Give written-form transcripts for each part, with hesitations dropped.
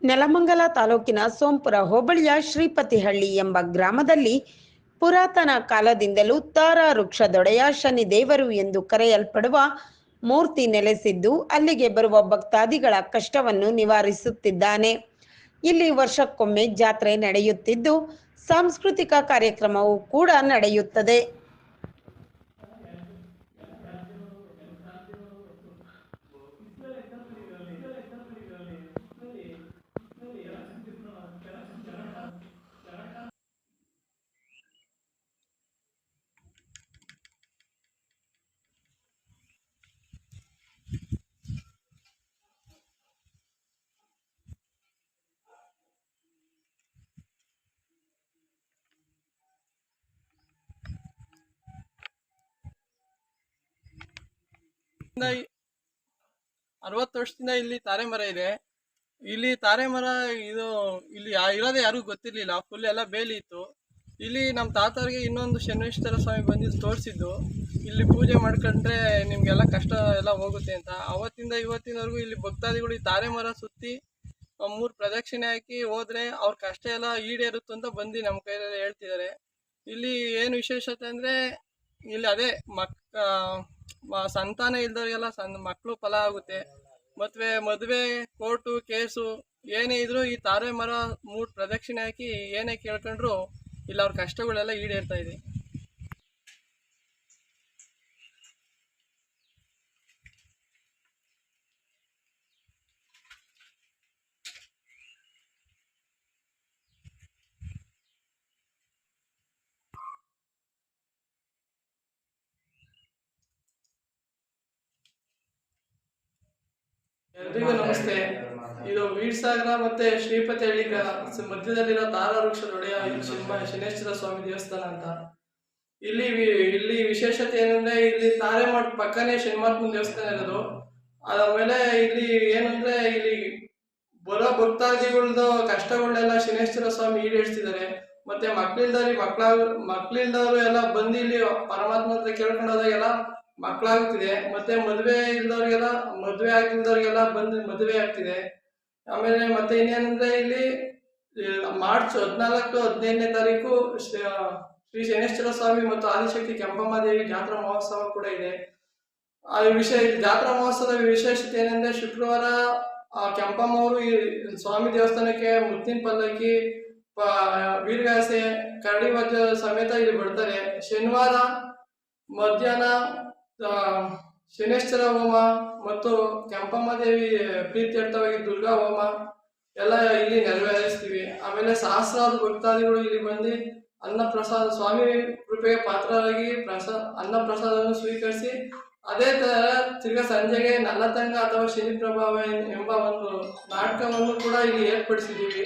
ನೆಲಮಂಗಲ ತಾಲೂಕಿನ ಸೋಂಪುರ ಹೋಬಳಿಯ ಶ್ರೀಪತಿಹಳ್ಳಿ ಎಂಬ ಗ್ರಾಮದಲ್ಲಿ ಪುರಾತನ ಕಾಲದಿಂದಲೂ ತಾರಾ ವೃಕ್ಷದೊಡೆಯ ಶನಿದೇವರು ಎಂದು ಕರೆಯಲ್ಪಡುವ ಮೂರ್ತಿ ನೆಲೆಸಿದ್ದು ಅಲ್ಲಿಗೆ ಬರುವ ಭಕ್ತಾದಿಗಳ ಕಷ್ಟವನ್ನು ನಿವಾರಿಸುತ್ತಿದ್ದಾನೆ. ಇಲ್ಲಿ ವರ್ಷಕ್ಕೊಮ್ಮೆ ಜಾತ್ರೆ ನಡೆಯುತ್ತಿದ್ದು ಸಾಂಸ್ಕೃತಿಕ ಕಾರ್ಯಕ್ರಮವೂ ಕೂಡ ನಡೆಯುತ್ತದೆ. ಇಂದ 60 ವರ್ಷದಿಂದ ಇಲ್ಲಿ ತಾರೆ ಮರ ಇದೆ. ಇಲ್ಲಿ ತಾರೆ ಮರ ಇಲ್ಲಿ ಇರೋದೇ ಯಾರಿಗೂ ಗೊತ್ತಿರ್ಲಿಲ್ಲ. ಫುಲ್ ಎಲ್ಲ ಬೇಲಿ ಇತ್ತು. ಇಲ್ಲಿ ನಮ್ಮ ತಾತವ್ರಿಗೆ ಇನ್ನೊಂದು ಶನೇಶ್ವರ ಸ್ವಾಮಿ ಬಂದಿದ್ದು ತೋರಿಸಿದ್ದು, ಇಲ್ಲಿ ಪೂಜೆ ಮಾಡ್ಕೊಂಡ್ರೆ ನಿಮ್ಗೆಲ್ಲ ಕಷ್ಟ ಎಲ್ಲ ಹೋಗುತ್ತೆ ಅಂತ. ಅವತ್ತಿಂದ ಇವತ್ತಿನವರೆಗೂ ಇಲ್ಲಿ ಭಕ್ತಾದಿಗಳು ಈ ತಾರೆ ಮರ ಸುತ್ತಿ 3 ಪ್ರದಕ್ಷಿಣೆ ಹಾಕಿ ಹೋದ್ರೆ ಅವ್ರ ಕಷ್ಟ ಎಲ್ಲ ಈಡೇರುತ್ತೆ ಅಂತ ಬಂದು ನಮ್ಮ ಕೈಯಲ್ಲಿ ಹೇಳ್ತಿದ್ದಾರೆ. ಇಲ್ಲಿ ಏನು ವಿಶೇಷತೆ ಅಂದ್ರೆ ಇಲ್ಲಿ ಅದೇ ಸಂತಾನ ಇಲ್ದವ್ರಿಗೆಲ್ಲ ಮಕ್ಕಳು ಫಲ ಆಗುತ್ತೆ. ಮದುವೆ ಕೋರ್ಟು ಕೇಸು ಏನೇ ಇದ್ರು ಈ ತಾರೆ ಮರ 3 ಪ್ರದಕ್ಷಿಣೆ ಹಾಕಿ ಏನೇ ಕೇಳ್ಕೊಂಡ್ರು ಇಲ್ಲಿ ಅವ್ರ ಕಷ್ಟಗಳೆಲ್ಲ ಈಡೇರ್ತಾ ಇದೆ. ಎಲ್ರಿಗೂ ನಮಸ್ತೆ. ಇದು ವೀರಸಾಗರ ಮತ್ತೆ ಶ್ರೀಪತಿಹಳ್ಳಿ ಮಧ್ಯದಲ್ಲಿರೋ ತಾರಾ ವೃಕ್ಷದೊಡೆಯ ಶನೇಶ್ವರ ಸ್ವಾಮಿ ದೇವಸ್ಥಾನ ಅಂತ. ಇಲ್ಲಿ ವಿಶೇಷತೆ ಏನಂದ್ರೆ ಇಲ್ಲಿ ತಾರೆ ಮಠ ಪಕ್ಕನೇ ಶನಿಮಹಾತ್ಮನ ದೇವಸ್ಥಾನ ಇರೋದು. ಅದಾದ್ಮೇಲೆ ಇಲ್ಲಿ ಏನಂದ್ರೆ ಇಲ್ಲಿ ಬರೋ ಭಕ್ತಾದಿಗಳದ್ದು ಕಷ್ಟಗಳನ್ನೆಲ್ಲ ಶನೇಶ್ವರ ಸ್ವಾಮಿ ಈಡೇರಿಸ್ತಿದ್ದಾರೆ. ಮತ್ತೆ ಮಕ್ಳಿಲ್ದವ್ರು ಎಲ್ಲ ಬಂದು ಇಲ್ಲಿ ಪರಮಾತ್ಮ ಹತ್ರ ಕೇಳ್ಕೊಂಡು ಹೋದಾಗೆಲ್ಲ ಮಕ್ಕಳಾಗ್ತಿದೆ. ಮತ್ತೆ ಮದುವೆ ಆಗ್ತಿಲ್ದವ್ರಿಗೆಲ್ಲ ಬಂದು ಮದುವೆ ಆಗ್ತಿದೆ. ಆಮೇಲೆ ಮತ್ತೆ ಇನ್ನೇನಂದ್ರೆ ಇಲ್ಲಿ ಮಾರ್ಚ್ 14, 15ನೇ ತಾರೀಕು ಶ್ರೀ ಶನೇಶ್ವರ ಸ್ವಾಮಿ ಮತ್ತು ಆದಿಶಕ್ತಿ ಕೆಂಪಮ್ಮ ದೇವಿ ಜಾತ್ರಾ ಮಹೋತ್ಸವ ಕೂಡ ಇದೆ. ಜಾತ್ರಾ ಮಹೋತ್ಸವದ ವಿಶೇಷತೆ ಏನಂದ್ರೆ ಶುಕ್ರವಾರ ಕೆಂಪಮ್ಮ ಅವರು ಈ ಸ್ವಾಮಿ ದೇವಸ್ಥಾನಕ್ಕೆ ಮುತ್ತಿನ ಪಲ್ಲಕ್ಕಿ, ವೀರಗಾಸೆ, ಕರಡಿ ವಜ್ರ ಸಮೇತ ಇಲ್ಲಿ ಬರ್ತಾರೆ. ಶನಿವಾರ ಮಧ್ಯಾಹ್ನ ಶನೇಶ್ವರ ಹೋಮ ಮತ್ತು ಕೆಂಪಮ್ಮ ದೇವಿ ಪ್ರೀತ್ಯರ್ಥವಾಗಿ ದುರ್ಗಾ ಹೋಮ ಎಲ್ಲ ಇಲ್ಲಿ ನೆರವೇರಿಸ್ತೀವಿ. ಆಮೇಲೆ ಸಹಸ್ರಾರು ಭಕ್ತಾದಿಗಳು ಇಲ್ಲಿ ಬಂದು ಅನ್ನಪ್ರಸಾದ ಸ್ವಾಮಿ ಕೃಪೆಗೆ ಪಾತ್ರರಾಗಿ ಅನ್ನ ಪ್ರಸಾದವನ್ನು ಸ್ವೀಕರಿಸಿ ಅದೇ ತರ ತಿರ್ಗಾ ಸಂಜೆಗೆ ನಲ್ಲತಂಗ ಅಥವಾ ಶನಿ ಪ್ರಭಾವ ಎಂಬ ಒಂದು ನಾಟಕವನ್ನು ಕೂಡ ಇಲ್ಲಿ ಏರ್ಪಡಿಸಿದ್ದೀವಿ.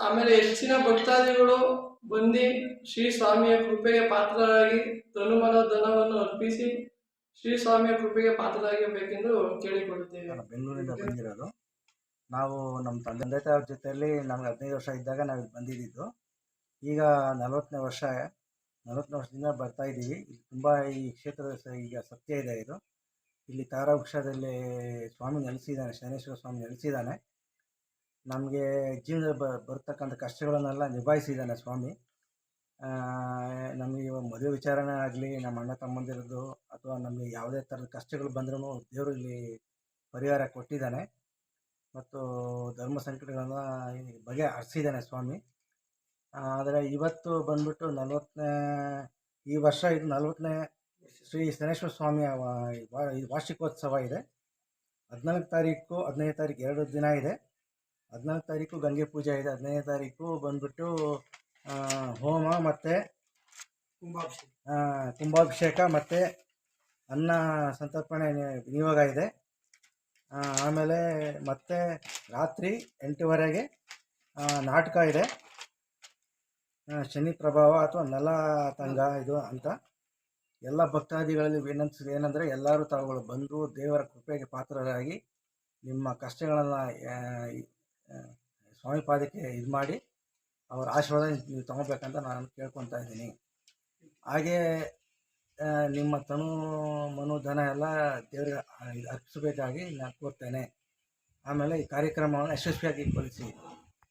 ಆಮೇಲೆ ಹೆಚ್ಚಿನ ಭಕ್ತಾದಿಗಳು ಬಂದು ಶ್ರೀ ಸ್ವಾಮಿಯ ಕೃಪೆಗೆ ಪಾತ್ರರಾಗಿ ತನುಮನ ಧನವನ್ನು ಅರ್ಪಿಸಿ ಶ್ರೀ ಸ್ವಾಮಿಯ ಕೃಪೆಗೆ ಪಾತ್ರರಾಗಬೇಕೆಂದು ಕೇಳಿಕೊಳ್ಳುತ್ತೇವೆ. ಬೆಂಗಳೂರಿಂದ ಬಂದಿರೋದು ನಾವು. ನಮ್ಮ ತಂದೆ ತಾಯಿಯವ್ರ ಜೊತೆಯಲ್ಲಿ ನಮ್ಗೆ 15 ವರ್ಷ ಇದ್ದಾಗ ನಾವು ಬಂದಿದ್ದು. ಈಗ 40ನೇ ವರ್ಷದಿಂದ ಬರ್ತಾ ಇದ್ದೀವಿ. ತುಂಬ ಈ ಕ್ಷೇತ್ರದ ಈಗ ಸತ್ಯ ಇದೆ. ಇಲ್ಲಿ ತಾರಾ ವೃಕ್ಷದಲ್ಲಿ ಸ್ವಾಮಿ ನೆಲೆಸಿದ್ದಾನೆ, ಶನೇಶ್ವರ ಸ್ವಾಮಿ ನೆಲೆಸಿದ್ದಾನೆ. ನಮಗೆ ಜೀವನದಲ್ಲಿ ಬರ್ತಕ್ಕಂಥ ಕಷ್ಟಗಳನ್ನೆಲ್ಲ ನಿಭಾಯಿಸಿದ್ದಾನೆ ಸ್ವಾಮಿ. ನಮಗೆ ಮದುವೆ ವಿಚಾರನೇ ಆಗಲಿ, ನಮ್ಮ ಅಣ್ಣ ತಮ್ಮಂದಿರದ್ದು ಅಥವಾ ನಮಗೆ ಯಾವುದೇ ಥರದ ಕಷ್ಟಗಳು ಬಂದ್ರೂ ದೇವರು ಇಲ್ಲಿ ಪರಿಹಾರ ಕೊಟ್ಟಿದ್ದಾನೆ ಮತ್ತು ಧರ್ಮ ಸಂಕಟಗಳನ್ನು ಬಗೆಹರಿಸಿದ್ದಾನೆ ಸ್ವಾಮಿ. ಆದರೆ ಇವತ್ತು ಬಂದ್ಬಿಟ್ಟು ಈ ವರ್ಷ ಇದು 40ನೇ ಶ್ರೀ ಶನೇಶ್ವರ ಸ್ವಾಮಿಯ ವಾರ್ಷಿಕೋತ್ಸವ ಇದೆ. 14 ತಾರೀಕು 15ನೇ ತಾರೀಕು 2 ದಿನ ಇದೆ. 14 ತಾರೀಕು ಗಂಗೆ ಪೂಜೆ ಇದೆ. 15ನೇ ತಾರೀಕು ಬಂದ್ಬಿಟ್ಟು ಹೋಮ ಮತ್ತು ಕುಂಭಾಭಿಷೇಕ ಮತ್ತು ಅನ್ನ ಸಂತರ್ಪಣೆ ವಿನಿಯೋಗ ಇದೆ. ಆಮೇಲೆ ಮತ್ತೆ ರಾತ್ರಿ 8 ನಾಟಕ ಇದೆ. ಶನಿ ಪ್ರಭಾವ ಅಥವಾ ನಲತಂಗ ಇದು ಅಂತ. ಎಲ್ಲ ಭಕ್ತಾದಿಗಳಲ್ಲಿ ವಿನಂತಿಸಿದೆ ಏನಂದರೆ ಎಲ್ಲರೂ ತಾವುಗಳು ಬಂದು ದೇವರ ಕೃಪೆಗೆ ಪಾತ್ರರಾಗಿ ನಿಮ್ಮ ಕಷ್ಟಗಳನ್ನು ಸ್ವಾಮಿ ಪಾದಕ್ಕೆ ಇದು ಮಾಡಿ ಅವರ ಆಶೀರ್ವಾದ ನೀವು ತಗೋಬೇಕಂತ ನಾನು ಕೇಳ್ಕೊತಾ ಇದ್ದೀನಿ. ಹಾಗೇ ನಿಮ್ಮ ತನು ಮನು ಧನ ಎಲ್ಲ ದೇವರಿಗೆ ಅರ್ಪಿಸಬೇಕಾಗಿ ನಾನು ಕೋರ್ತೇನೆ. ಆಮೇಲೆ ಈ ಕಾರ್ಯಕ್ರಮವನ್ನು ಯಶಸ್ವಿಯಾಗಿ ಗೊಳಿಸಿ